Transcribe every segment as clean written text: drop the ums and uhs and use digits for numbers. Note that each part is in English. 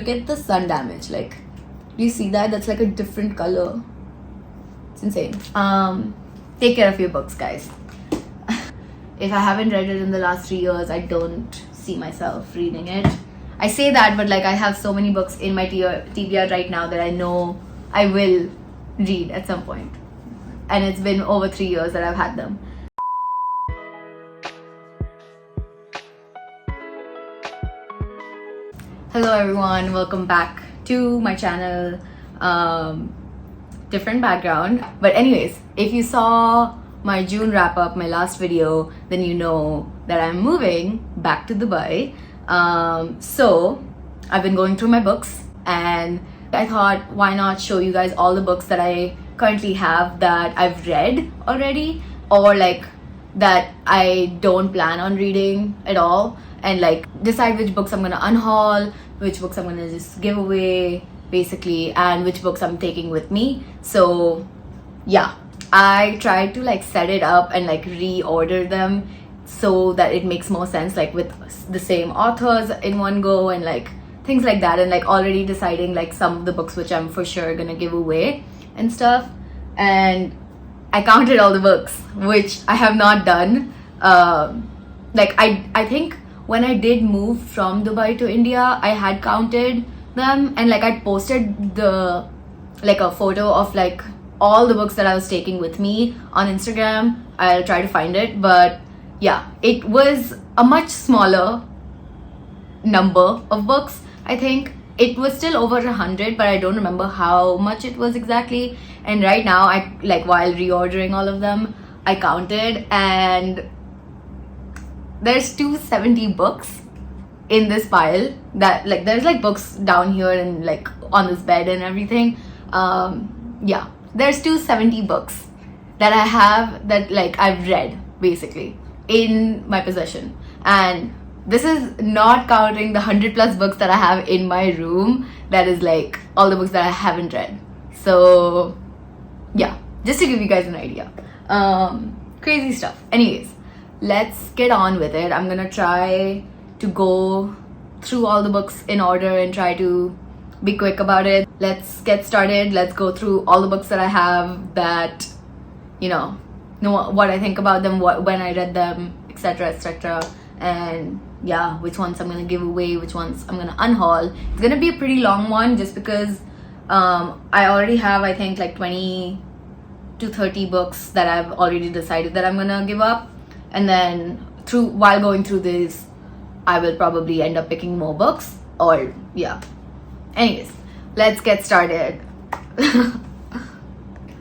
Look at the sun damage. Like, do you see that? That's like a different color. It's insane. Take care of your books, guys. If I haven't read it in the last 3 years, I don't see myself reading it. I say that, but like I have so many books in my TBR right now that I know I will read at some point. And it's been over 3 years that I've had them. Hello everyone, welcome back to my channel. Different background, but anyways, if you saw my June wrap up, my last video, then you know that I'm moving back to Dubai. So I've been going through my books and I thought, why not show you guys all the books that I currently have that I've read already, or like that I don't plan on reading at all, and like decide which books I'm gonna unhaul, which books I'm gonna just give away basically, and which books I'm taking with me. So yeah, I tried to like set it up and like reorder them so that it makes more sense, like with the same authors in one go and like things like that, and like already deciding like some of the books which I'm for sure gonna give away and stuff. And I counted all the books, which I have not done. Like I think when I did move from Dubai to India, I had counted them, and like I posted the like a photo of like all the books that I was taking with me on Instagram. I'll try to find it, but yeah, it was a much smaller number of books. I think it was still over 100, but I don't remember how much it was exactly. And right now, I like while reordering all of them, I counted, and there's 270 books in this pile. That like there's like books down here and like on this bed and everything. Yeah, there's 270 books that I have that like I've read basically in my possession, and this is not counting the 100+ books that I have in my room. That is like all the books that I haven't read. So yeah, just to give you guys an idea. Crazy stuff. Anyways, let's get on with it. I'm gonna try to go through all the books in order and try to be quick about it. Let's get started. Let's go through all the books that I have that, you know what I think about them, when I read them, etc, etc, and yeah, which ones I'm gonna give away, which ones I'm gonna unhaul. It's gonna be a pretty long one just because I already have, I think, like 20 to 30 books that I've already decided that I'm gonna give up, and then while going through this, I will probably end up picking more books, or yeah. Anyways, let's get started.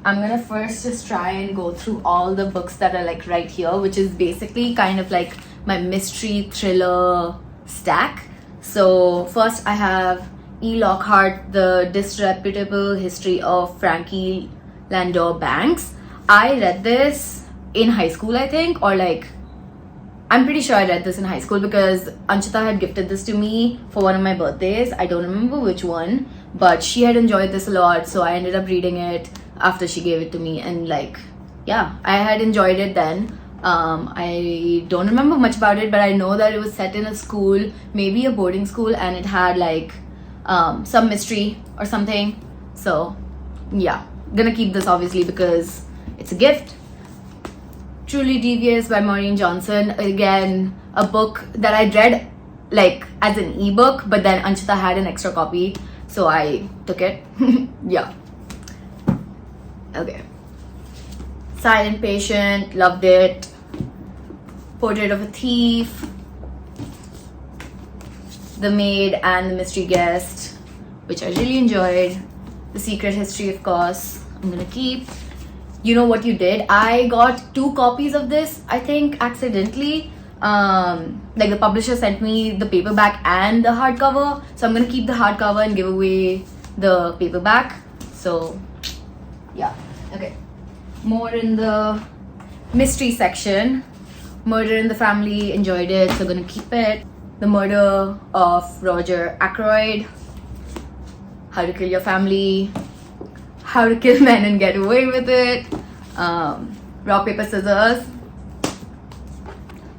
I'm gonna first just try and go through all the books that are like right here, which is basically kind of like my mystery thriller stack. So first I have E. Lockhart, The Disreputable History of Frankie Landor Banks. I read this in high school, I think, or like I'm pretty sure I read this in high school because Anchita had gifted this to me for one of my birthdays. I don't remember which one, but she had enjoyed this a lot, so I ended up reading it after she gave it to me, and like yeah, I had enjoyed it then. I don't remember much about it, but I know that it was set in a school, maybe a boarding school, and it had like some mystery or something. So yeah, gonna keep this obviously because it's a gift. Truly Devious by Maureen Johnson. Again, a book that I read like as an ebook, but then Anchita had an extra copy, so I took it. Yeah. Okay. Silent Patient, loved it. Portrait of a Thief, The Maid and the Mystery Guest, which I really enjoyed. The Secret History, of course, I'm gonna keep. You Know What You Did. I got 2 copies of this, I think, accidentally. Like the publisher sent me the paperback and the hardcover, so I'm gonna keep the hardcover and give away the paperback. So yeah. Okay, more in the mystery section. Murder in the Family, enjoyed it, so gonna keep it. The Murder of Roger Ackroyd, How to Kill Your Family, How to Kill Men and Get Away with It, Rock, Paper, Scissors,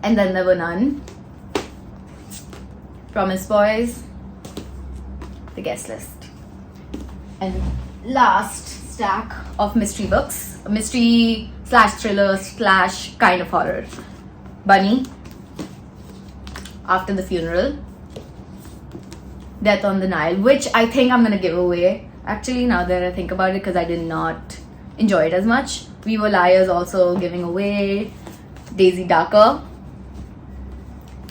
and Then There Were None, Promise Boys, the guest list. And last stack of mystery books, mystery slash thriller slash kind of horror. Bunny, After the Funeral, Death on the Nile, which I think I'm gonna give away actually, now that I think about it, because I did not enjoy it as much. We Were Liars also giving away. Daisy Darker,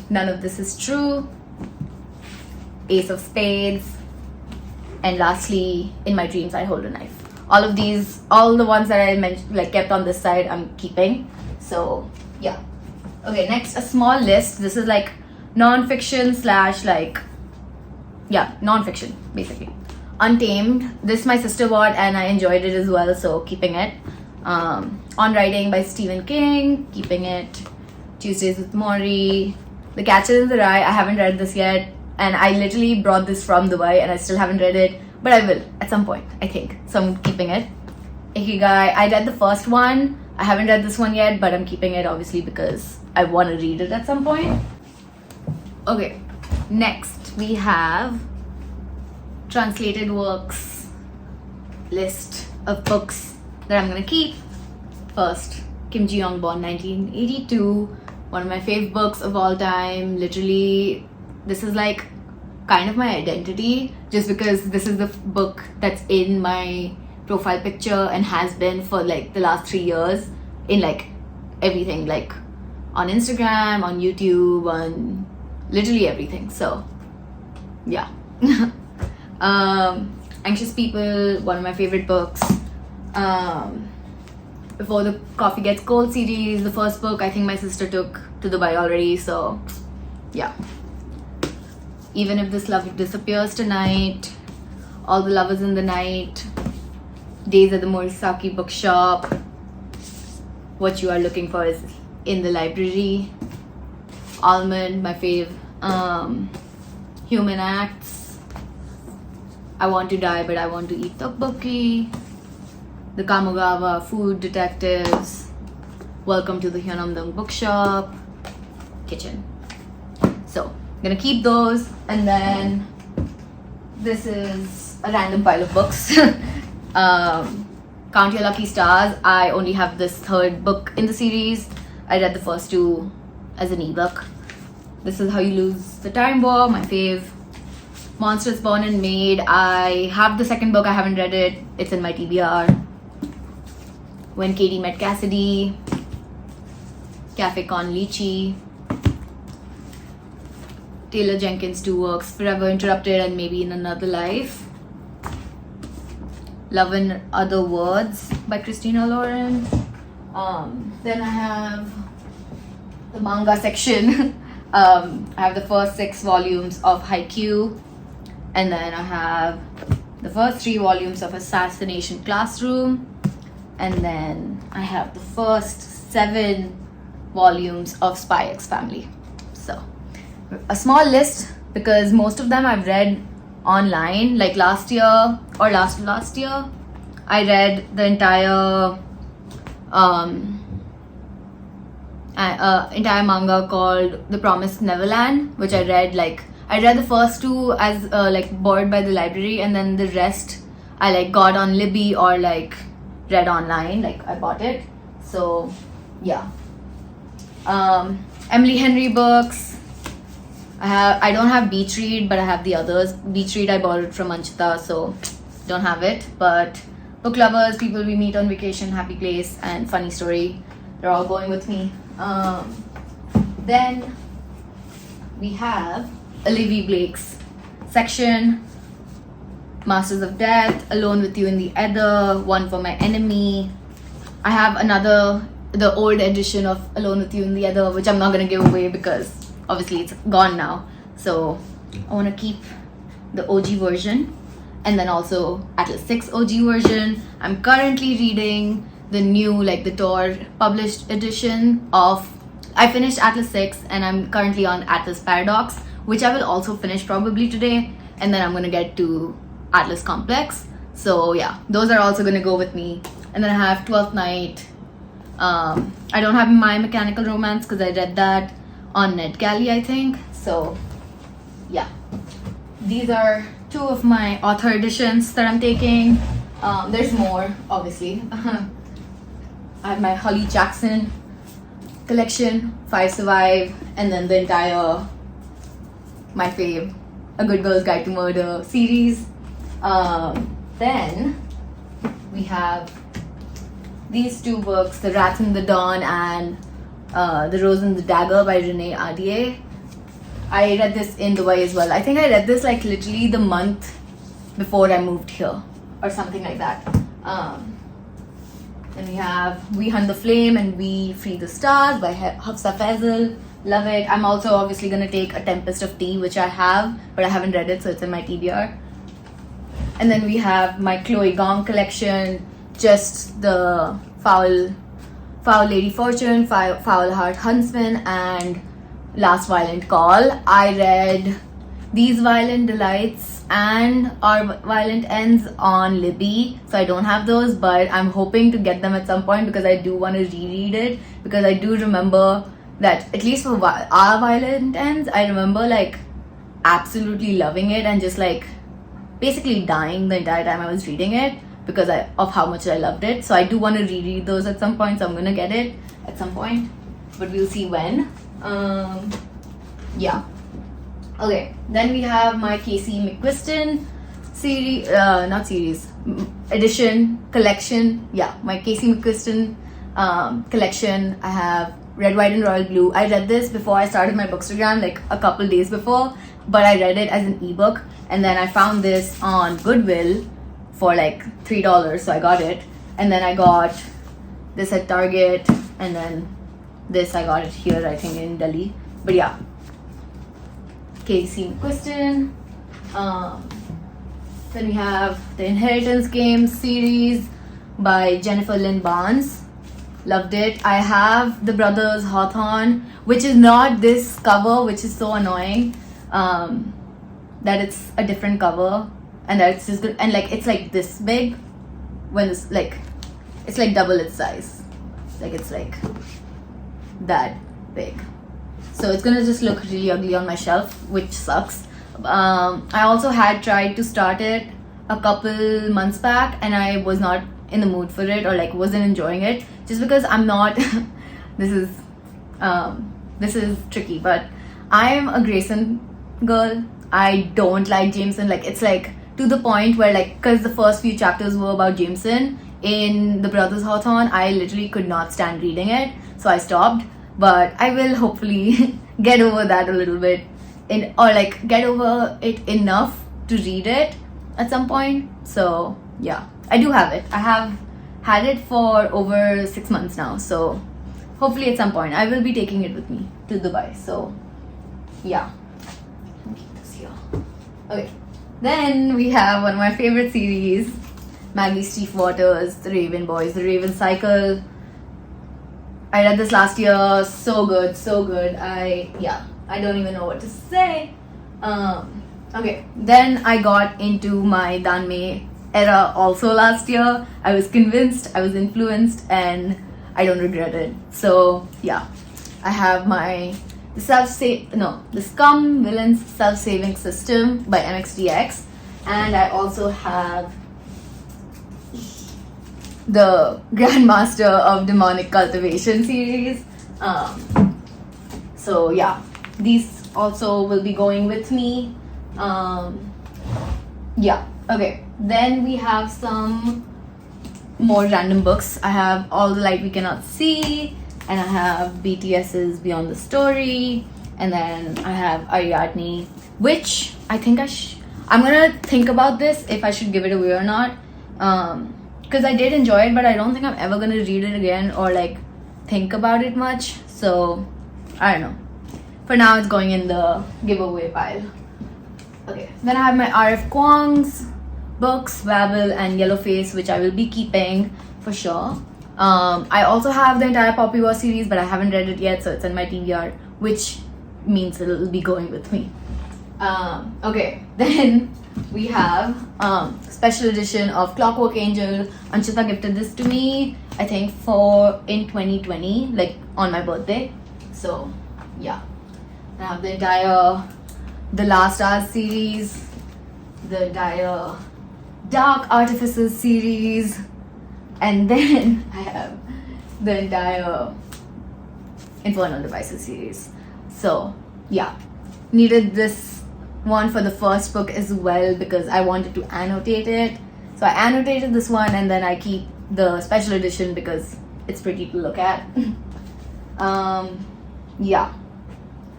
None of This Is True, Ace of Spades, and lastly, In My Dreams I Hold a Knife. All of these, all the ones that I mentioned, like kept on this side, I'm keeping. So yeah. Okay, next, a small list. This is like non-fiction slash like, yeah, non-fiction basically. Untamed, this my sister bought and I enjoyed it as well, so keeping it. On Writing by Stephen King, keeping it. Tuesdays with Morrie, The Catcher in the Rye, I haven't read this yet, and I literally brought this from Dubai and I still haven't read it, but I will at some point, I think, so I'm keeping it. Ikigai, I read the first one, I haven't read this one yet, but I'm keeping it obviously because I want to read it at some point. Okay, next we have translated works list of books that I'm gonna keep. First, Kim Ji-young, born 1982, one of my favorite books of all time. Literally, this is like kind of my identity, just because this is the book that's in my profile picture and has been for like the last 3 years in like everything, like on Instagram, on YouTube, on literally everything. So yeah. Anxious People, one of my favorite books. Before the Coffee Gets Cold series, the first book I think my sister took to Dubai already, so yeah. Even If This Love Disappears Tonight, All the Lovers in the Night, Days at the Morisaki Bookshop, What You Are Looking For Is in the Library, Almond, my fave, Human Acts, I Want to Die But I Want to Eat Tteokbokki, The Kamogawa Food Detectives, Welcome to the Hyunamdong Bookshop, Kitchen. So I'm gonna keep those, and then this is a random pile of books. Count Your Lucky Stars, I only have this third book in the series. I read the first two as an ebook. This is How You Lose the Time War, my fave. Monsters Born and Made, I have the second book, I haven't read it, it's in my TBR. When Katie Met Cassidy, Cafe Con Lychee, Taylor Jenkins' two works, Forever Interrupted and Maybe in Another Life. Love in Other Words by Christina Lauren. Then I have the manga section. I have the first 6 volumes of Haikyuu, and then I have the first 3 volumes of Assassination Classroom, and then I have the first 7 volumes of Spy X Family. So a small list, because most of them I've read online. Like last year or last year I read the entire entire manga called The Promised Neverland, which I read the first 2 as like borrowed by the library, and then the rest I like got on Libby or like read online, like I bought it. So yeah. Emily Henry books, I don't have Beach Read, but I have the others. Beach Read I borrowed from Anchita, so don't have it. But Book Lovers, People We Meet on Vacation, Happy Place, and Funny Story, they're all going with me. Then we have Olivia Blake's section, Masters of Death, Alone with You in the Ether, One for My Enemy. I have the old edition of Alone with You in the Ether, which I'm not gonna give away because obviously it's gone now. So I want to keep the OG version, and then also Atlas 6 OG version. I'm currently reading the new, like the Tor published edition of, I finished Atlas 6 and I'm currently on Atlas Paradox, which I will also finish probably today, and then I'm gonna get to Atlas Complex. So yeah, those are also gonna go with me. And then I have 12th Night. I don't have My Mechanical Romance because I read that on NetGalley, I think. So yeah, these are two of my author editions that I'm taking. There's more, obviously. I have my Holly Jackson collection, 5 Survive, and then the entire, my fave, A Good Girl's Guide to Murder series. Then we have these two books, The Wrath in the Dawn and The Rose and the Dagger by Renee Adier. I read this in Dubai as well. I think I read this like literally the month before I moved here or something like that. Then we have We Hunt the Flame and We Free the Stars by Hafsa Faisal. Love it. I'm also obviously going to take A Tempest of Tea, which I have, but I haven't read it, so it's in my TBR. And then we have my Chloe Gong collection, just the Foul Lady Fortune, Foul Heart Huntsman, and Last Violent Call. I read These Violent Delights and Our Violent Ends on Libby, so I don't have those, but I'm hoping to get them at some point because I do want to reread it, because I do remember that, at least for Our Violent Ends, I remember like absolutely loving it and just like basically dying the entire time I was reading it because of how much I loved it. So I do want to reread those at some point, so I'm gonna get it at some point, but we'll see when. Yeah. Okay, then we have my Casey McQuiston series, edition, collection. Yeah, my Casey McQuiston collection. I have Red, White and Royal Blue. I read this before I started my Bookstagram, like a couple days before, but I read it as an ebook, and then I found this on Goodwill for like $3, so I got it. And then I got this at Target, and then this I got it here, I think in Delhi. But yeah, Casey McQuiston. Then we have the Inheritance Games series by Jennifer Lynn Barnes. Loved it. I have The Brothers Hawthorne, which is not this cover, which is so annoying. That it's a different cover, and that it's just good, and like it's like this big when it's like double its size. Like it's like that big. So it's gonna just look really ugly on my shelf, which sucks. I also had tried to start it a couple months back, and I was not in the mood for it, or like wasn't enjoying it, just because I'm not this is tricky, but I am a Grayson girl. I don't like Jameson. Like it's like to the point where like, because the first few chapters were about Jameson in The Brothers Hawthorne, I literally could not stand reading it, so I stopped. But I will hopefully get over that a little bit, or like get over it enough to read it at some point. So yeah, I do have it. I have had it for over 6 months now, so hopefully at some point I will be taking it with me to Dubai. So yeah, I'll keep this here. Okay, then we have one of my favorite series, Maggie Stiefvater's The Raven Boys, The Raven Cycle. I read this last year. So good, so good. I don't even know what to say. Okay, then I got into my Danmei era also last year. I was convinced, I was influenced, and I don't regret it. So yeah, I have the Scum Villains Self-Saving System by MXDX, and I also have the Grandmaster of Demonic Cultivation series. So yeah, these also will be going with me. Yeah, okay. Then we have some more random books. I have All the Light We Cannot See, and I have BTS's Beyond the Story, and then I have Ariadne, which I think I'm gonna think about this if I should give it away or not. Because I did enjoy it, but I don't think I'm ever gonna read it again or like think about it much. So I don't know. For now, it's going in the giveaway pile. Okay, then I have my R.F. Kuang's books, Babel and Yellowface, which I will be keeping for sure. I also have the entire Poppy War series, but I haven't read it yet, so it's in my TBR, which means it'll be going with me. Okay, then we have special edition of Clockwork Angel. Anshita gifted this to me, I think in 2020, like on my birthday. So yeah, I have the entire The Last Hours series, the entire Dark Artifices series, and then I have the entire Infernal Devices series. So yeah, needed this one for the first book as well because I wanted to annotate it. So I annotated this one, and then I keep the special edition because it's pretty to look at. Yeah.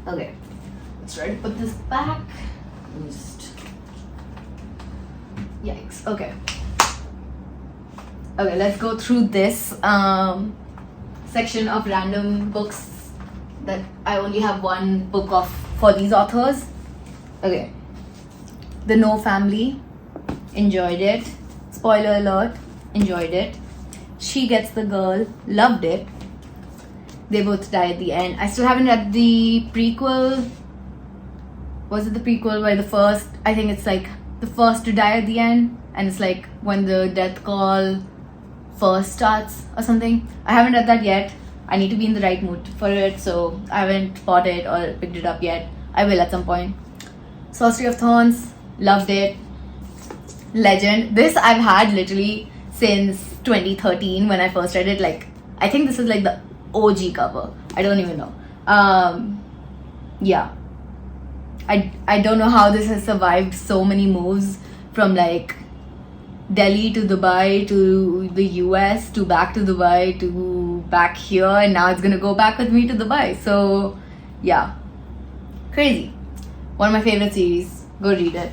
Okay. Let's try to put this back. Let me just... Yikes. Okay. Okay, let's go through this section of random books that I only have one book of for these authors. Okay. The No Family. Enjoyed it. Spoiler alert. Enjoyed it. She Gets the Girl. Loved it. They Both Die at the End. I still haven't read the prequel. Was it the prequel where the first, I think it's like the first to die at the end, and it's like when the death call first starts or something. I haven't read that yet. I need to be in the right mood for it, so I haven't bought it or picked it up yet. I will at some point. Sorcery of Thorns. Loved it. Legend. This I've had literally since 2013 when I first read it. Like, I think this is like the OG cover. I don't even know. Yeah. I don't know how this has survived so many moves from like Delhi to Dubai to the US to back to Dubai to back here, and now it's gonna go back with me to Dubai. So yeah, crazy. One of my favorite series. Go read it.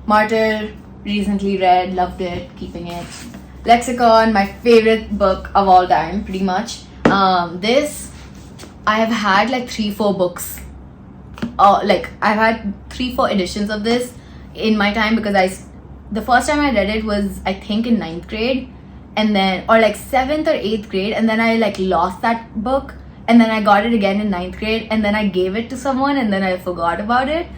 Martyr, recently read, loved it, keeping it. Lexicon, my favorite book of all time, pretty much. This, I have had like 3-4 books. Like I've had 3-4 editions of this in my time, because the first time I read it was I think in 9th grade, and then, or like 7th or 8th grade, and then I like lost that book, and then I got it again in 9th grade, and then I gave it to someone, and then I forgot about it.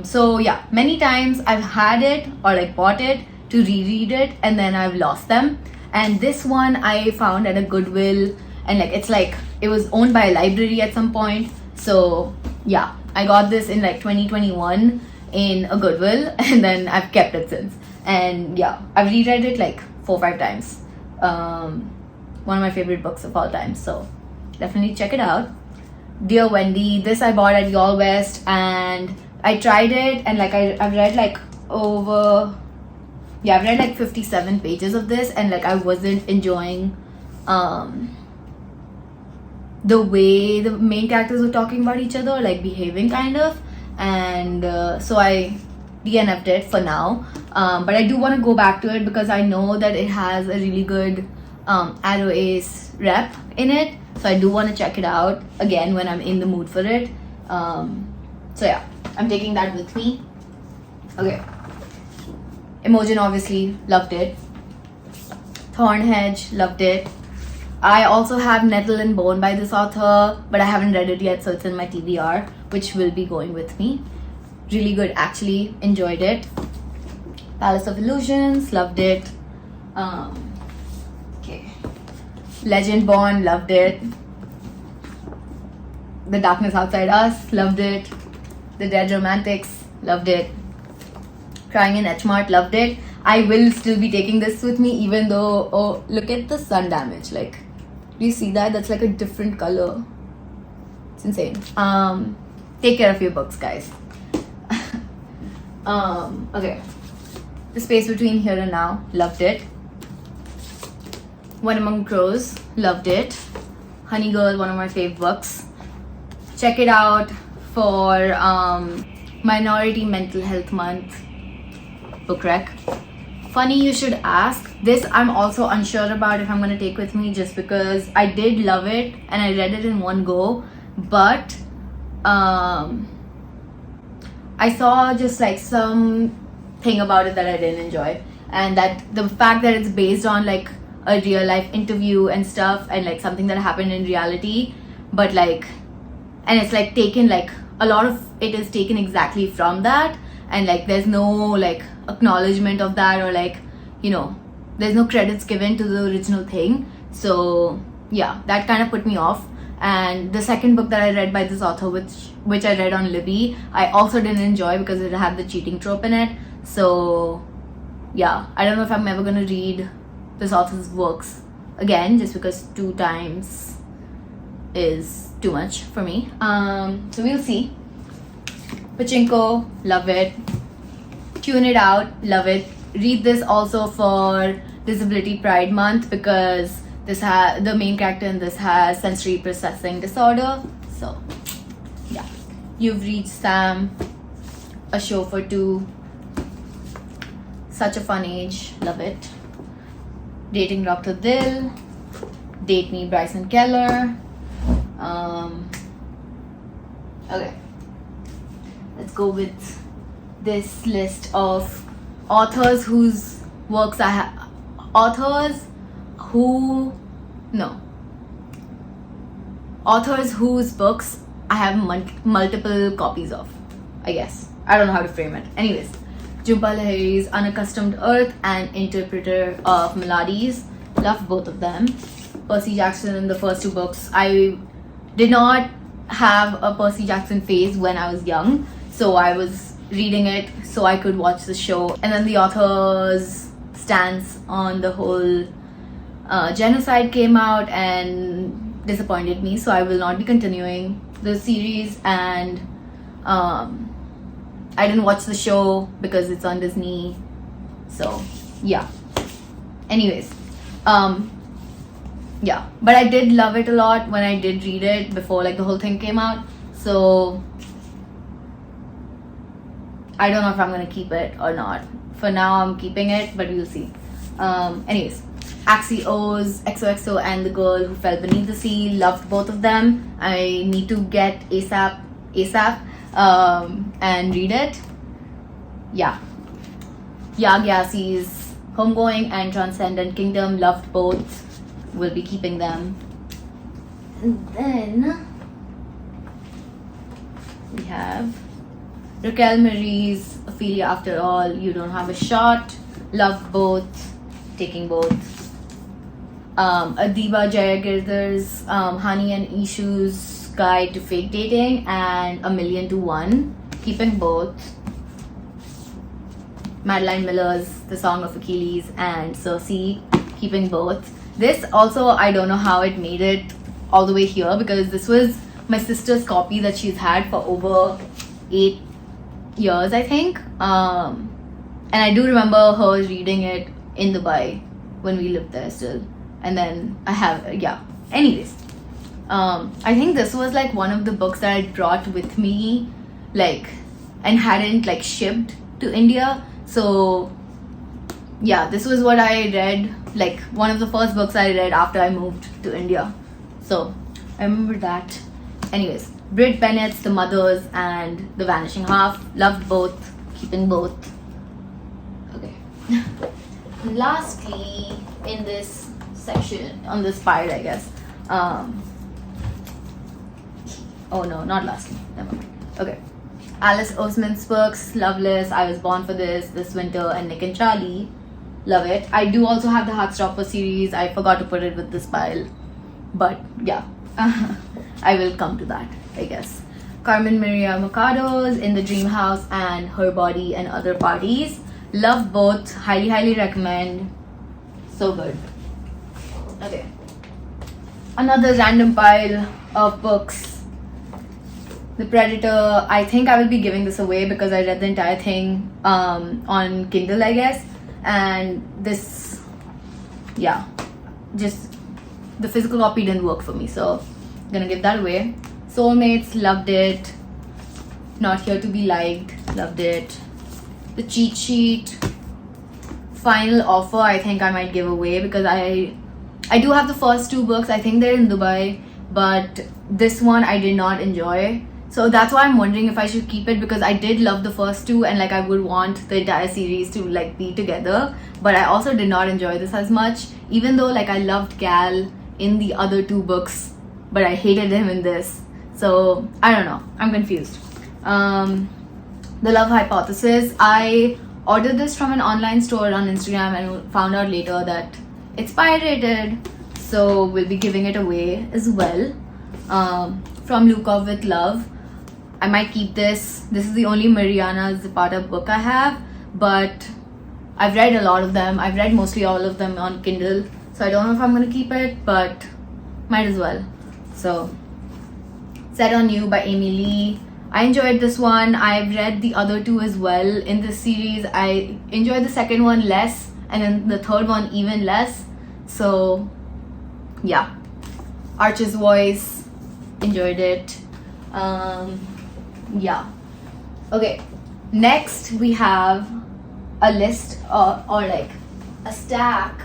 So yeah, many times I've had it or like bought it to reread it, and then I've lost them. And this one I found at a Goodwill, and like it's like it was owned by a library at some point. So yeah, I got this in like 2021 in a Goodwill, and then I've kept it since. And yeah, I've reread it like 4 or 5 times. One of my favorite books of all time, so definitely check it out. Dear Wendy, this I bought at Y'all West, and I tried it, and like I've read like over, yeah, I've read like 57 pages of this, and like I wasn't enjoying the way the main characters were talking about each other, like behaving kind of, and so I DNF'd it for now. But I do want to go back to it because I know that it has a really good Arrow Ace rep in it, so I do want to check it out again when I'm in the mood for it. So yeah, I'm taking that with me. Okay. Imogen, obviously, loved it. Thornhedge, loved it. I also have Nettle and Bone by this author, but I haven't read it yet, so it's in my TBR, which will be going with me. Really good, actually. Enjoyed it. Palace of Illusions, loved it. Okay. Legendborn, loved it. The Darkness Outside Us, loved it. The Dead Romantics, loved it. Crying in Etchmart, loved it. I will still be taking this with me, even though, oh, look at the sun damage. Like, do you see that? That's like a different color. It's insane. Take care of your books, guys. Okay. The Space Between Here and Now, loved it. One Among Crows, loved it. Honey Girl, one of my fave books. Check it out for Minority Mental Health Month book rec. Funny You Should Ask. This I'm also unsure about if I'm going to take with me, just because I did love it and I read it in one go, but I saw just like some thing about it that I didn't enjoy, and that the fact that it's based on like a real life interview and stuff, and like something that happened in reality, but like, and it's like taken, like a lot of it is taken exactly from that, and like there's no like acknowledgement of that, or like, you know, there's no credits given to the original thing. So yeah, that kind of put me off. And the second book that I read by this author, which I read on Libby, I also didn't enjoy because it had the cheating trope in it. So yeah, I don't know if I'm ever gonna read this author's works again, just because 2 times is too much for me. So we'll see. Pachinko, love it. Tune It Out, love it. Read this also for Disability Pride Month, because the main character in this has sensory processing disorder. So yeah. You've Reached Sam, A Show for Two, Such a Fun Age, love it. Dating Dr. Dil, Date Me Bryson Keller. Okay, let's go with this list of authors whose works I have. Authors whose books I have multiple copies of, I guess. I don't know how to frame it. Anyways, Jhumpa Lahiri's Unaccustomed Earth and Interpreter of Melodies. Loved both of them. Percy Jackson in the first 2 books. I did not have a Percy Jackson phase when I was young, so I was reading it so I could watch the show. And then the author's stance on the whole genocide came out and disappointed me, so I will not be continuing the series. And I didn't watch the show because it's on Disney, so yeah. Anyways, yeah, but I did love it a lot when I did read it before like the whole thing came out, so I don't know if I'm gonna keep it or not. For now I'm keeping it, but we'll see. Anyways, Axios, XOXO and The Girl Who Fell Beneath the Sea, loved both of them. I need to get ASAP and read it. Yeah. Yaa Gyassi's Homegoing and Transcendent Kingdom, loved both. Will be keeping them. And then we have Raquel Marie's Ophelia After All, You Don't Have a Shot, loved both, taking both. Adiba Jayagirdar's Hani and Ishu's Guide to Fake Dating and A Million to One, keeping both. Madeline Miller's The Song of Achilles and Circe, keeping both. This also, I don't know how it made it all the way here, because this was my sister's copy that she's had for over 8 years, I think. And I do remember her reading it in Dubai when we lived there still. And then I have, yeah. Anyways, I think this was like one of the books that I brought with me, like, and hadn't like shipped to India. So yeah, this was what I read, like one of the first books I read after I moved to India. So I remember that. Anyways, Brit Bennett's The Mothers and The Vanishing Half, loved both, keeping both. Okay. Lastly, in this section, on this pile, I guess. Oh no, not lastly. Never mind. Okay. Alice Oseman's books, Loveless, I Was Born for This Winter, and Nick and Charlie. Love it. I do also have the Heartstopper series. I forgot to put it with this pile. But yeah, I will come to that, I guess. Carmen Maria Machado's In the Dream House and Her Body and Other Parties. Love both. Highly, highly recommend. So good. Okay. Another random pile of books. The Predator. I think I will be giving this away because I read the entire thing on Kindle, I guess. And this, yeah, just the physical copy didn't work for me, so I'm gonna give that away. Soulmates, loved it. Not Here to Be Liked, loved it. The Cheat Sheet, Final Offer, I think I might give away because I do have the first 2 books. I think they're in Dubai, but this one I did not enjoy. So that's why I'm wondering if I should keep it, because I did love the first 2 and like I would want the entire series to like be together. But I also did not enjoy this as much, even though like I loved Gal in the other 2 books, but I hated him in this. So I don't know, I'm confused. The Love Hypothesis, I ordered this from an online store on Instagram and found out later that it's pirated, so we'll be giving it away as well. From Luca with Love. I might keep this. This is the only Mariana Zapata book I have, but I've read a lot of them. I've read mostly all of them on Kindle, so I don't know if I'm gonna keep it, but might as well. So, Set on You by Amy Lee. I enjoyed this one. I've read the other two as well in this series. I enjoyed the second one less, and then the third one even less. So, yeah. Archer's Voice, enjoyed it. Yeah. Okay. Next, we have a list or like a stack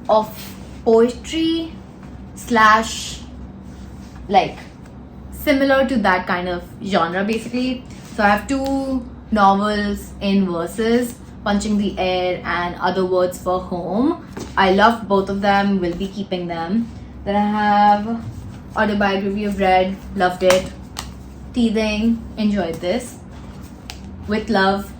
of poetry slash like similar to that kind of genre basically. So I have two novels in verses, Punching the Air and Other Words for Home. I love both of them, will be keeping them. Then I have Autobiography of Red, loved it. Teething, enjoyed this. With Love.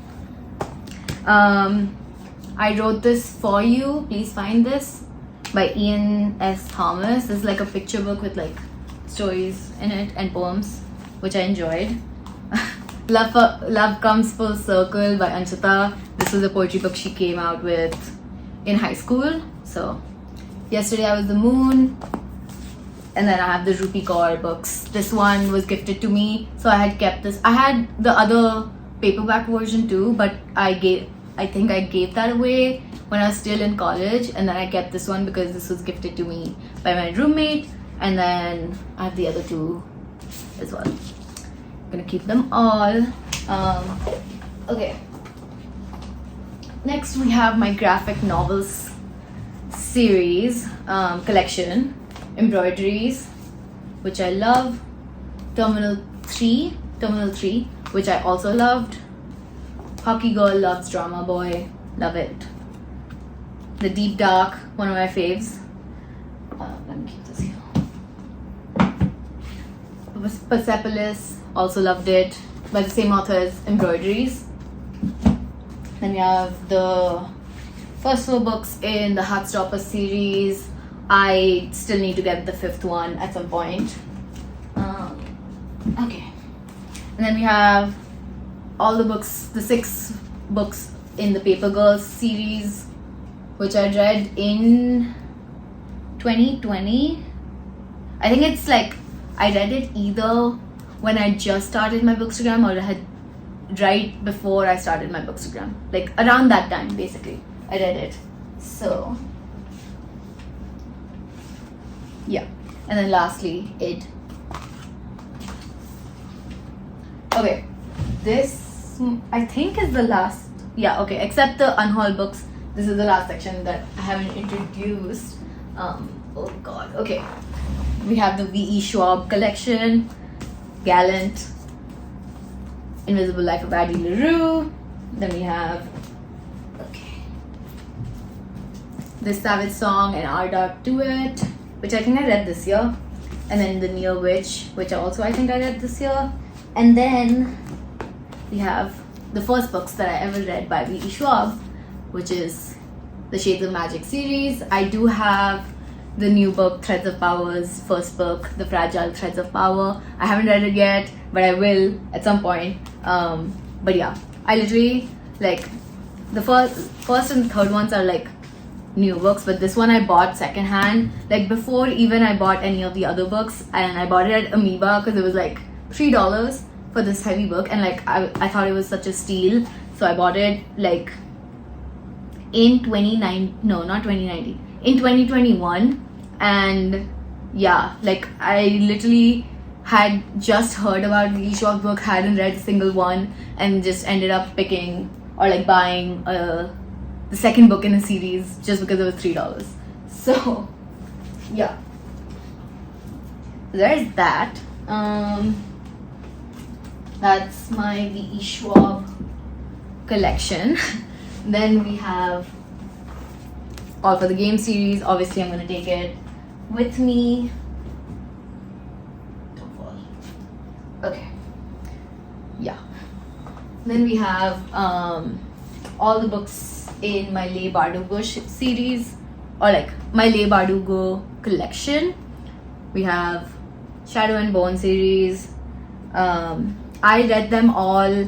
I Wrote This For You, Please Find This by Ian S. Thomas. This is like a picture book with like stories in it and poems, which I enjoyed. Love Comes Full Circle by Anshita. This was a poetry book she came out with in high school. So, Yesterday I Was the Moon. And then I have the Rupi Kaur books. This one was gifted to me, so I had kept this. I had the other paperback version too, but I think I gave that away when I was still in college, and then I kept this one because this was gifted to me by my roommate. And then I have the other two as well. I'm gonna keep them all. Okay. Next we have my graphic novels series collection. Embroideries, which I love. Terminal 3, which I also loved. Hockey Girl Loves Drama Boy, love it. The Deep Dark, one of my faves. Let me keep this here. Persepolis, also loved it, by the same author as Embroideries. Then we have the first 4 books in the Heartstopper series. I still need to get the 5th one at some point. Okay. And then we have all the books, the 6 books in the Paper Girls series, which I read in 2020. I think it's like, I read it either when I just started my Bookstagram or right before I started my Bookstagram. Like around that time, basically, I read it. So, yeah. And then lastly, Id. Okay, this I think is the last. Yeah, okay, except the Unhaul books. This is the last section that I haven't introduced. Oh god, okay. We have the V.E. Schwab collection, Gallant, Invisible Life of Addie LaRue. Then we have, okay, This Savage Song and Our Dark Duet, which I think I read this year. And then The Near Witch, which also I think I read this year. And then we have the first books that I ever read by V.E. Schwab, which is the Shades of Magic series. I do have the new book, Threads of Power's first book, The Fragile Threads of Power. I haven't read it yet, but I will at some point. But yeah, I literally, like, the first and third ones are like new books, but this one I bought secondhand, like before even I bought any of the other books, and I bought it at Amoeba because it was like $3 for this heavy book, and like I thought it was such a steal, so I bought it like in 2021. And yeah, like I literally had just heard about V.E. Schwab's book, hadn't read a single one, and just ended up picking or like buying the second book in a series just because it was $3. So yeah, there's that. That's my V.E. Schwab collection. Then we have All for the Game series. Obviously I'm gonna take it with me. Don't fall. Okay. Yeah. Then we have all the books in my Leigh Bardugo series, or like my Leigh Bardugo collection. We have Shadow and Bone series. I read them all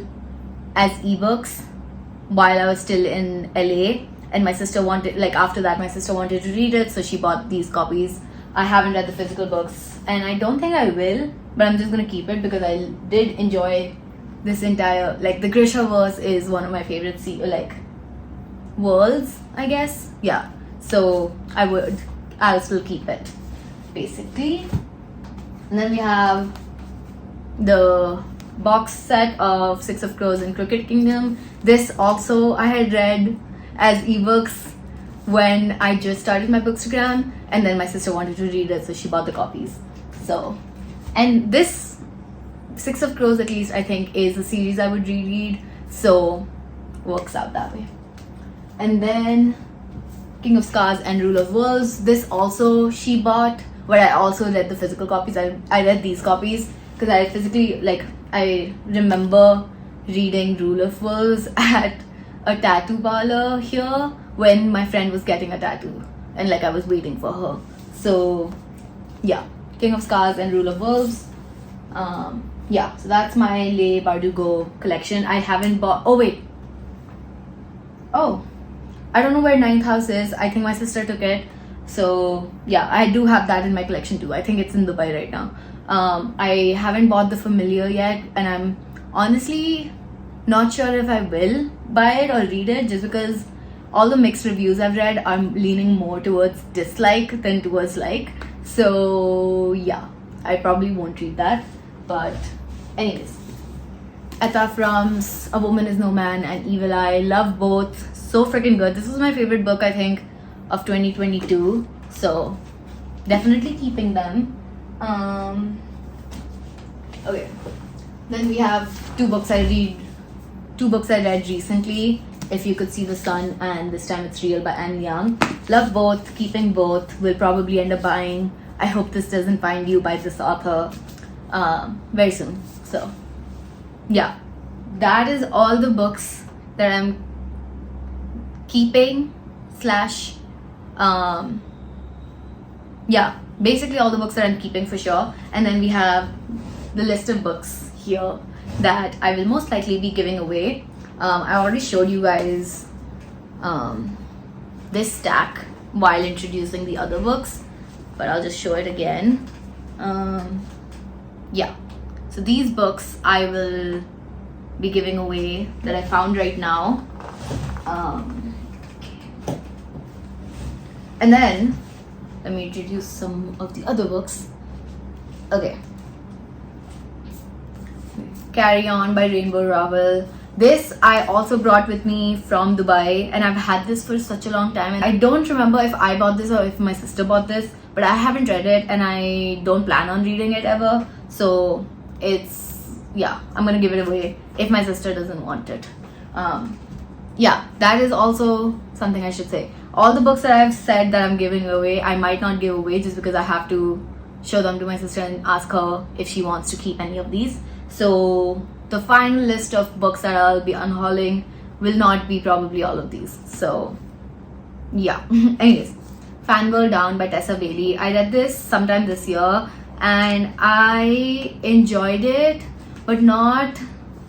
as ebooks while I was still in LA, and my sister wanted, like after that my sister wanted to read it, so she bought these copies. I haven't read the physical books and I don't think I will, but I'm just gonna keep it because I did enjoy this entire, like the Grishaverse is one of my favorite worlds, I guess. Yeah, so I'll still keep it basically. And then we have the box set of Six of Crows and Crooked Kingdom. This also I had read as ebooks when I just started my Bookstagram, and then my sister wanted to read it, so she bought the copies. So, and this Six of Crows, at least I think, is a series I would reread, so works out that way. And then King of Scars and Rule of Wolves, this also she bought, but I also read the physical copies. I read these copies because I physically, I remember reading Rule of Wolves at a tattoo parlor here when my friend was getting a tattoo, and I was waiting for her. So yeah, King of Scars and Rule of Wolves. Yeah, so that's my Leigh Bardugo collection. I haven't bought, I don't know where Ninth House is. I think my sister took it. So yeah, I do have that in my collection too. I think it's in Dubai right now. I haven't bought The Familiar yet, and I'm honestly not sure if I will buy it or read it, just because all the mixed reviews I've read are leaning more towards dislike than towards like. So yeah, I probably won't read that. But anyways, Etta Frum's A Woman Is No Man and Evil Eye, love both. So freaking good. This was my favorite book, I think, of 2022. So definitely keeping them. Okay. Then we have two books I read recently. If You Could See the Sun and This Time It's Real by Anne Young. Love both, keeping both. Will probably end up buying I Hope This Doesn't Find You by this author very soon. So yeah, that is all the books that I'm keeping slash yeah, basically all the books that I'm keeping for sure. And then we have the list of books here that I will most likely be giving away. I already showed you guys this stack while introducing the other books, but I'll just show it again. Yeah, so these books I will be giving away that I found right now. And then let me introduce some of the other books. Okay, Carry On by Rainbow Rowell. This I also brought with me from Dubai, and I've had this for such a long time, and I don't remember if I bought this or if my sister bought this, but I haven't read it and I don't plan on reading it ever. So it's, yeah, I'm gonna give it away if my sister doesn't want it. Yeah, that is also something I should say. All the books that I've said that I'm giving away, I might not give away just because I have to show them to my sister and ask her if she wants to keep any of these. So the final list of books that I'll be unhauling will not be probably all of these. So yeah. Anyways, Fangirl Down by Tessa Bailey. I read this sometime this year and I enjoyed it, but not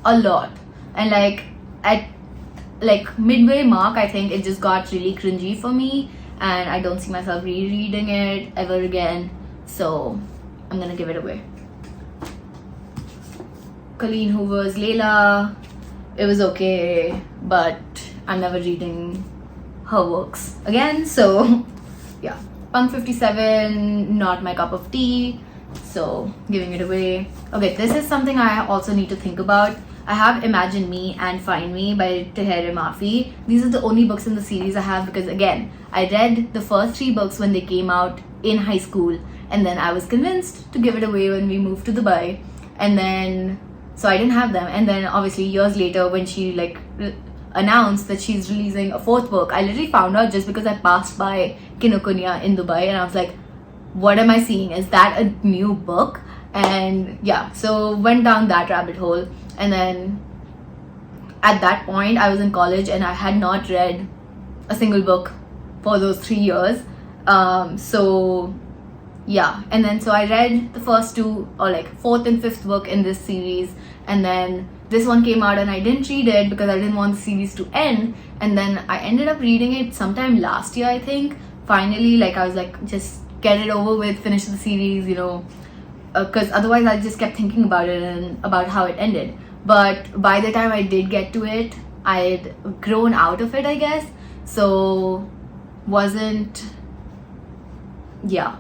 a lot. And at midway mark, I think it just got really cringy for me, and I don't see myself rereading it ever again. So I'm gonna give it away. Colleen Hoover's Layla. It was okay, but I'm never reading her works again. So yeah. Punk 57, not my cup of tea. So giving it away. Okay, this is something I also need to think about. I have Imagine Me and Find Me by Tahereh Mafi. These are the only books in the series I have because, again, I read the first 3 books when they came out in high school, and then I was convinced to give it away when we moved to Dubai, and then so I didn't have them. And then obviously years later when she announced that she's releasing a 4th book, I literally found out just because I passed by Kinokuniya in Dubai, and I was like, what am I seeing? Is that a new book? And yeah, so went down that rabbit hole. And then at that point I was in college and I had not read a single book for those 3 years. So yeah, and then so I read the first two, or like fourth and fifth book in this series, and then this one came out and I didn't read it because I didn't want the series to end, and then I ended up reading it sometime last year, I think. Finally, like I was like, just get it over with, finish the series, you know, because otherwise I just kept thinking about it and about how it ended. But by the time I did get to it, I'd grown out of it, I guess. So wasn't, yeah,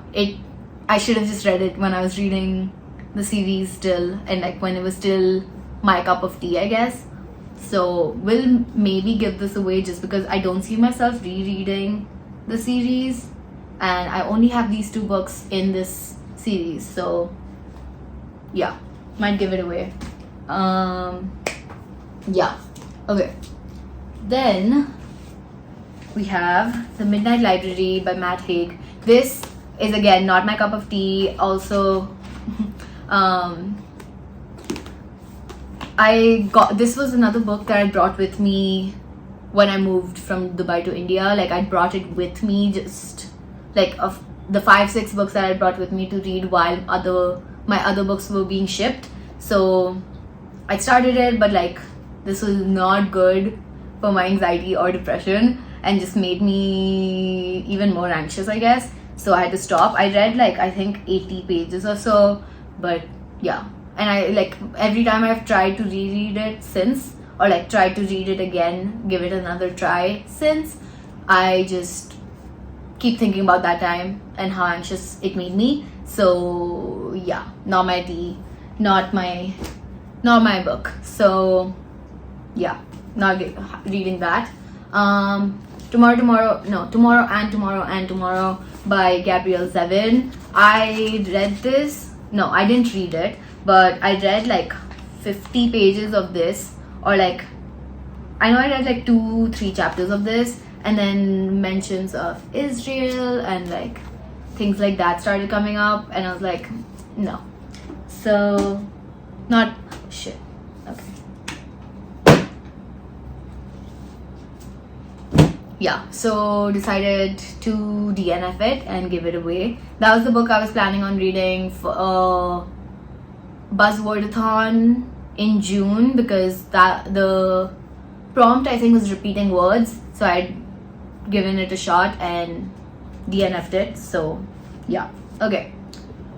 I should have just read it when I was reading the series still, and like when it was still my cup of tea, I guess. So we'll maybe give this away just because I don't see myself rereading the series, and I only have these two books in this series, so yeah, might give it away. Yeah, okay. Then we have The Midnight Library by Matt Haig. This is again not my cup of tea. Also, this was another book that I brought with me when I moved from Dubai to India. Like I brought it with me, just like of the 5-6 books that I brought with me to read while my other books were being shipped. So I started it, but like this was not good for my anxiety or depression, and just made me even more anxious, I guess. So I had to stop. I read like I think 80 pages or so, but yeah. And I like every time I've tried to reread it since, or like tried to read it again, give it another try since, I just keep thinking about that time and how anxious it made me. So yeah, not my tea, not my book. So yeah, not reading that. Tomorrow and Tomorrow by Gabrielle Zevin. I read this. No, I didn't read it, but I read like 50 pages of this, or like I know I read like 2-3 chapters of this, and then mentions of Israel and like things like that started coming up, and I was like, no. So not shit. Okay. Yeah, so decided to DNF it and give it away. That was the book I was planning on reading for Buzzwordathon in June, because the prompt I think was repeating words, so I'd given it a shot and DNF'd it. So yeah, okay.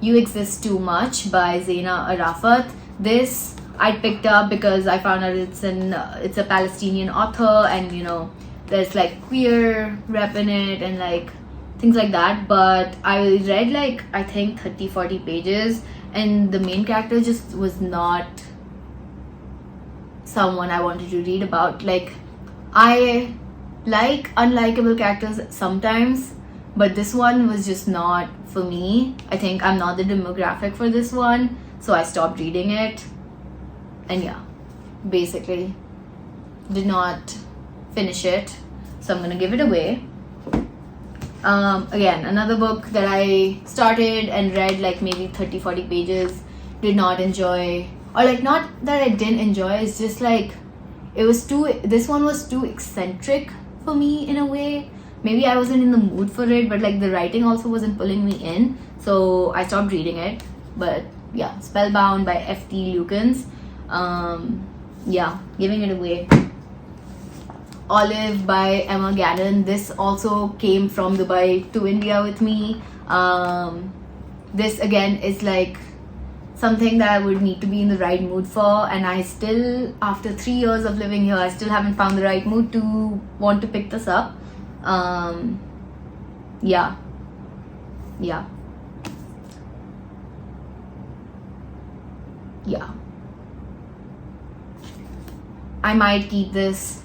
You Exist Too Much by Zaina Arafat. This I picked up because I found out it's a Palestinian author, and you know there's like queer rep in it and like things like that. But I read like I think 30-40 pages, and the main character just was not someone I wanted to read about. Like I like unlikable characters sometimes, but this one was just not for me. I think I'm not the demographic for this one, so I stopped reading it. And yeah, basically did not finish it, so I'm gonna give it away. Again, another book that I started and read like maybe 30-40 pages, did not enjoy, or like not that I didn't enjoy, it's just like this one was too eccentric for me in a way. Maybe I wasn't in the mood for it, but like the writing also wasn't pulling me in, so I stopped reading it. But yeah, Spellbound by F.T. Lukens. Yeah, giving it away. Olive by Emma Gannon. This also came from Dubai to India with me. This again is like something that I would need to be in the right mood for, and I still, after 3 years of living here, I still haven't found the right mood to want to pick this up. Yeah. I might keep this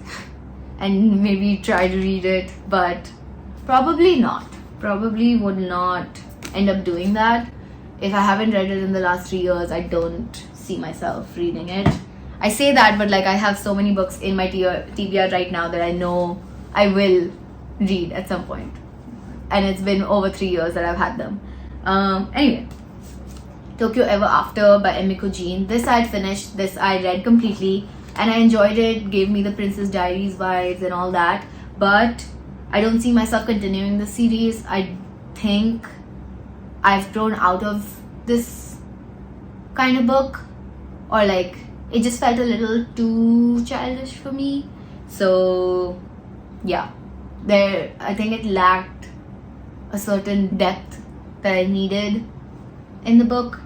and maybe try to read it, but probably not. Probably would not end up doing that. If I haven't read it in the last 3 years, I don't see myself reading it. I say that, but like I have so many books in my TBR right now that I know I will read at some point. And it's been over 3 years that I've had them. Anyway, Tokyo Ever After by Emiko Jean. This I had finished. This I read completely and I enjoyed it. Gave me the Princess Diaries vibes and all that. But I don't see myself continuing the series. I think I've grown out of this kind of book, or like it just felt a little too childish for me. So yeah, I think it lacked a certain depth that I needed in the book.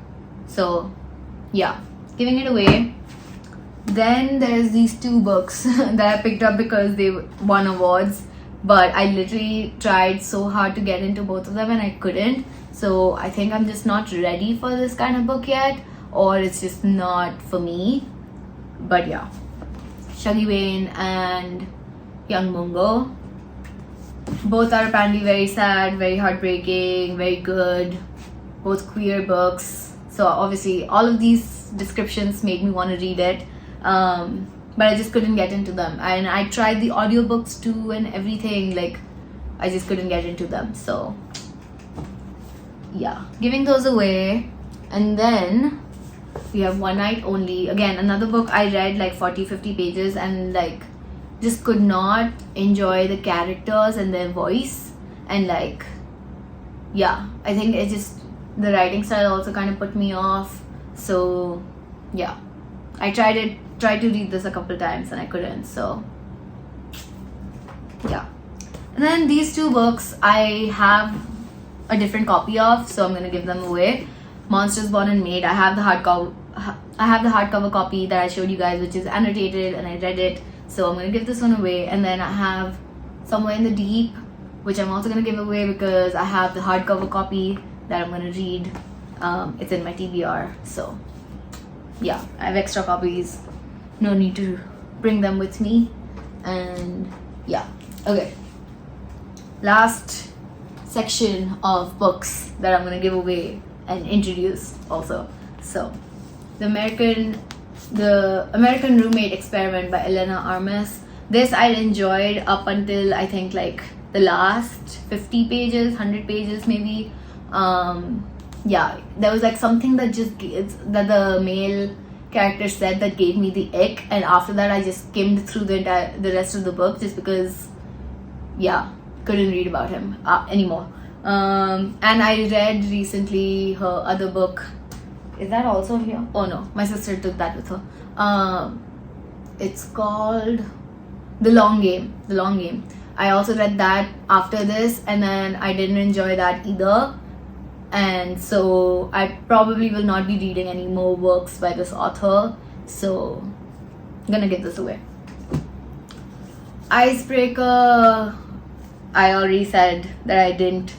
So yeah, giving it away. Then there's these two books that I picked up because they won awards, but I literally tried so hard to get into both of them and I couldn't. So I think I'm just not ready for this kind of book yet, or it's just not for me. But yeah, Shuggy Wayne and Young Mungo. Both are apparently very sad, very heartbreaking, very good. Both queer books. So obviously all of these descriptions made me want to read it. But I just couldn't get into them. And I tried the audiobooks too and everything. Like, I just couldn't get into them. So yeah, giving those away. And then we have One Night Only. Again, another book I read like 40-50 pages and like just could not enjoy the characters and their voice. And like, yeah, I think it just, the writing style also kind of put me off. So yeah, I tried to read this a couple times and I couldn't. So yeah. And then these two books I have a different copy of, so I'm gonna give them away. Monsters Born and Made. I have the hardcover copy that I showed you guys, which is annotated, and I read it. So I'm gonna give this one away. And then I have Somewhere in the Deep, which I'm also gonna give away because I have the hardcover copy that I'm gonna read. It's in my TBR. So yeah, I have extra copies. No need to bring them with me. And yeah, okay. Last section of books that I'm gonna give away and introduce also. So the American Roommate Experiment by Elena Armas. This I enjoyed up until I think like the last 50 pages, 100 pages maybe. Yeah, there was like something that that the male character said that gave me the ick, and after that I just skimmed through the rest of the book just because, yeah, couldn't read about him anymore. And I read recently her other book. Is that also here? Oh no, my sister took that with her. It's called The Long Game. The Long Game. I also read that after this, and then I didn't enjoy that either. And so I probably will not be reading any more works by this author. So I'm gonna give this away. Icebreaker. I already said that I didn't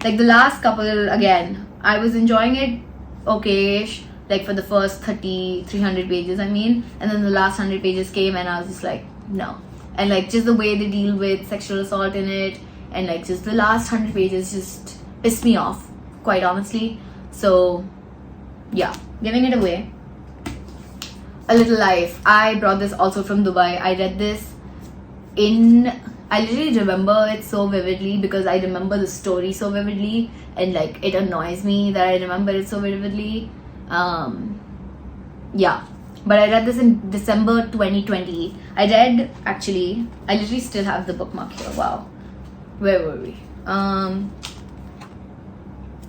like the last couple. Again, I was enjoying it okay-ish, like for the first 300 pages I mean, and then the last 100 pages came and I was just like, no. And like just the way they deal with sexual assault in it, and like just the last 100 pages just pissed me off, quite honestly. So yeah, giving it away. A Little Life. I brought this also from Dubai. I read this I literally remember it so vividly because I remember the story so vividly, and like it annoys me that I remember it so vividly. Yeah, but I read this in December 2020. I literally still have the bookmark here. Wow, where were we?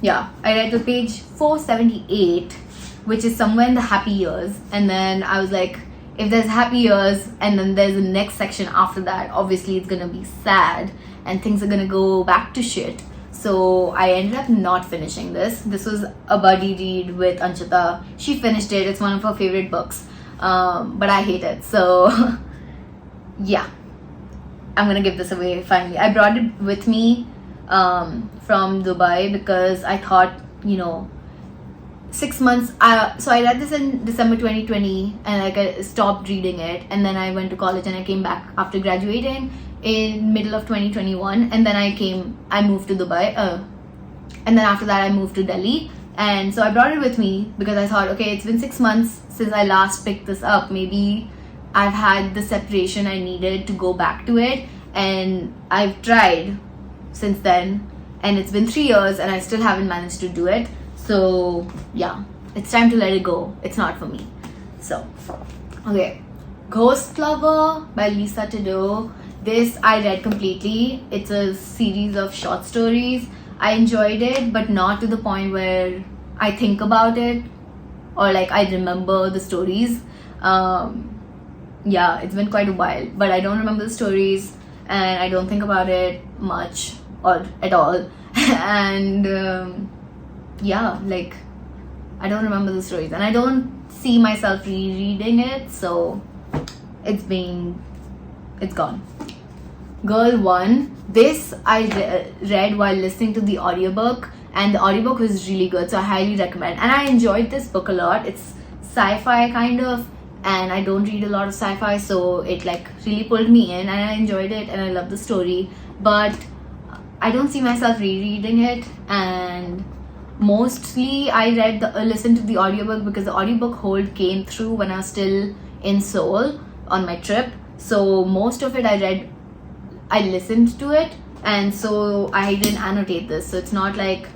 Yeah, I read to page 478, which is Somewhere in the Happy Years, and then I was like, if there's happy years and then there's the next section after that, obviously it's gonna be sad and things are gonna go back to shit. So I ended up not finishing this. This was a buddy read with Anshita. She finished it. It's one of her favorite books, but I hate it. So yeah, I'm gonna give this away finally. I brought it with me from Dubai because I thought, 6 months. So I read this in December 2020 and like I stopped reading it, and then I went to college and I came back after graduating in middle of 2021, and then I moved to Dubai, and then after that I moved to Delhi. And so I brought it with me because I thought, okay, it's been 6 months since I last picked this up. Maybe I've had the separation I needed to go back to it, and I've tried since then, and it's been 3 years and I still haven't managed to do it. So yeah, it's time to let it go. It's not for me. So okay, Ghost Lover by Lisa Taddeo. This I read completely. It's a series of short stories. I enjoyed it, but not to the point where I think about it or like I remember the stories. Yeah, it's been quite a while, but I don't remember the stories and I don't think about it much or at all. And yeah, like I don't remember the stories and I don't see myself rereading it, so it's gone. Girl 1, this I read while listening to the audiobook, and the audiobook was really good, so I highly recommend. And I enjoyed this book a lot. It's sci-fi kind of, and I don't read a lot of sci-fi, so it like really pulled me in and I enjoyed it and I love the story, but I don't see myself rereading it. And mostly I listened to the audiobook because the audiobook hold came through when I was still in Seoul on my trip, so most of it I listened to it, and so I didn't annotate this, so it's not like,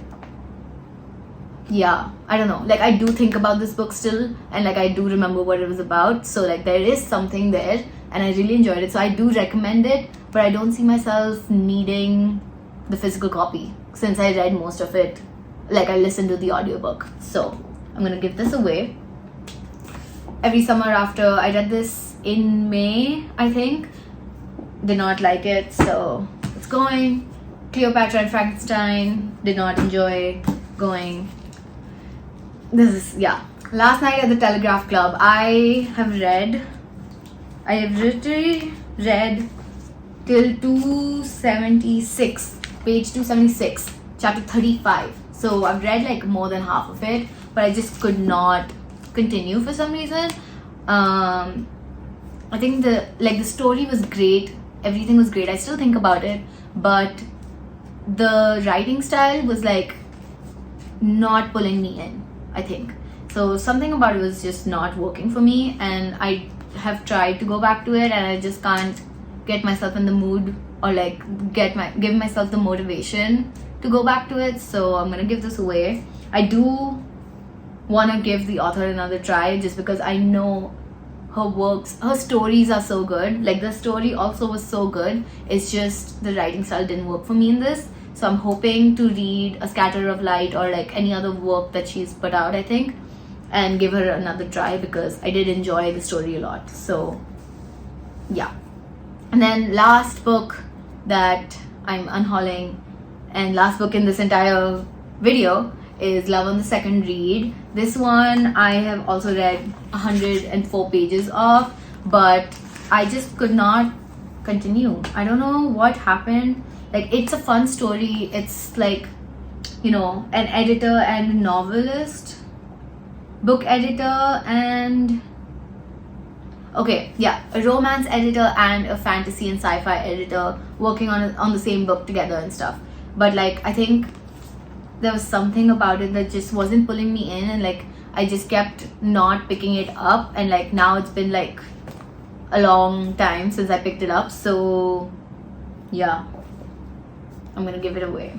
yeah, I don't know, like I do think about this book still and like I do remember what it was about, so like there is something there and I really enjoyed it, so I do recommend it, but I don't see myself needing the physical copy since I read most of it, like I listened to the audiobook. So I'm gonna give this away. Every summer after, I read this in May, I think. Did not like it, so it's going. Cleopatra and Frankenstein, did not enjoy, going. This is, yeah. Last night at the Telegraph Club, I have literally read till 276, page 276, chapter 35. So I've read like more than half of it, but I just could not continue for some reason. I think the story was great, everything was great, I still think about it, but the writing style was like not pulling me in, I think. So something about it was just not working for me, and I have tried to go back to it and I just can't get myself in the mood or like give myself the motivation to go back to it, so I'm gonna give this away. I do want to give the author another try just because I know her stories are so good. Like the story also was so good, it's just the writing style didn't work for me in this. So I'm hoping to read A Scatter of Light or like any other work that she's put out, I think, and give her another try because I did enjoy the story a lot. So yeah. And then last book that I'm unhauling, and last book in this entire video, is Love on the Second Read. This one I have also read 104 pages of, but I just could not continue. I don't know what happened. Like, it's a fun story. It's like, you know, an editor and novelist, book editor and a romance editor and a fantasy and sci-fi editor working on the same book together and stuff. But like, I think there was something about it that just wasn't pulling me in, and like I just kept not picking it up, and like now it's been like a long time since I picked it up, so yeah, I'm gonna give it away.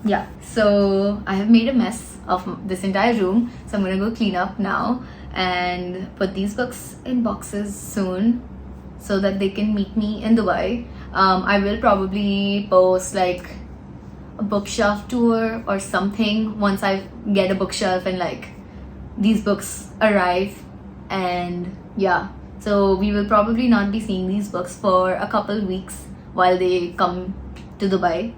Yeah, so I have made a mess of this entire room, so I'm gonna go clean up now and put these books in boxes soon so that they can meet me in Dubai. I will probably post like a bookshelf tour or something once I get a bookshelf and like these books arrive. And yeah, so we will probably not be seeing these books for a couple weeks while they come to Dubai.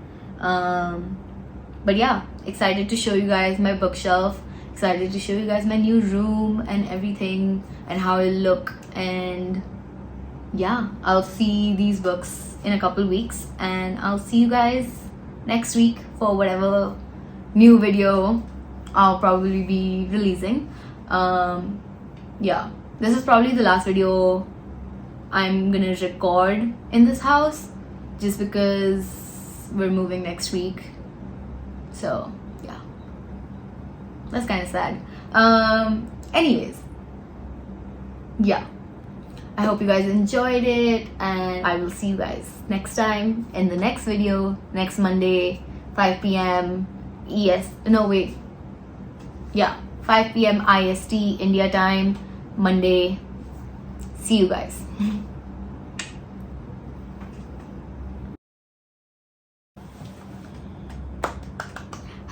But yeah, excited to show you guys my bookshelf, excited to show you guys my new room and everything and how it'll look. And yeah, I'll see these books in a couple weeks, and I'll see you guys next week for whatever new video I'll probably be releasing. Yeah, this is probably the last video I'm gonna record in this house just because we're moving next week. So yeah, that's kind of sad. Anyways, yeah, I hope you guys enjoyed it, and I will see you guys next time in the next video, next Monday, 5 p.m. 5 p.m. IST India time, Monday. See you guys.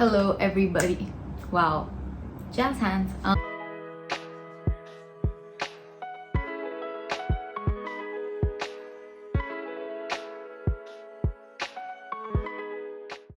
Hello everybody. Wow, jazz hands.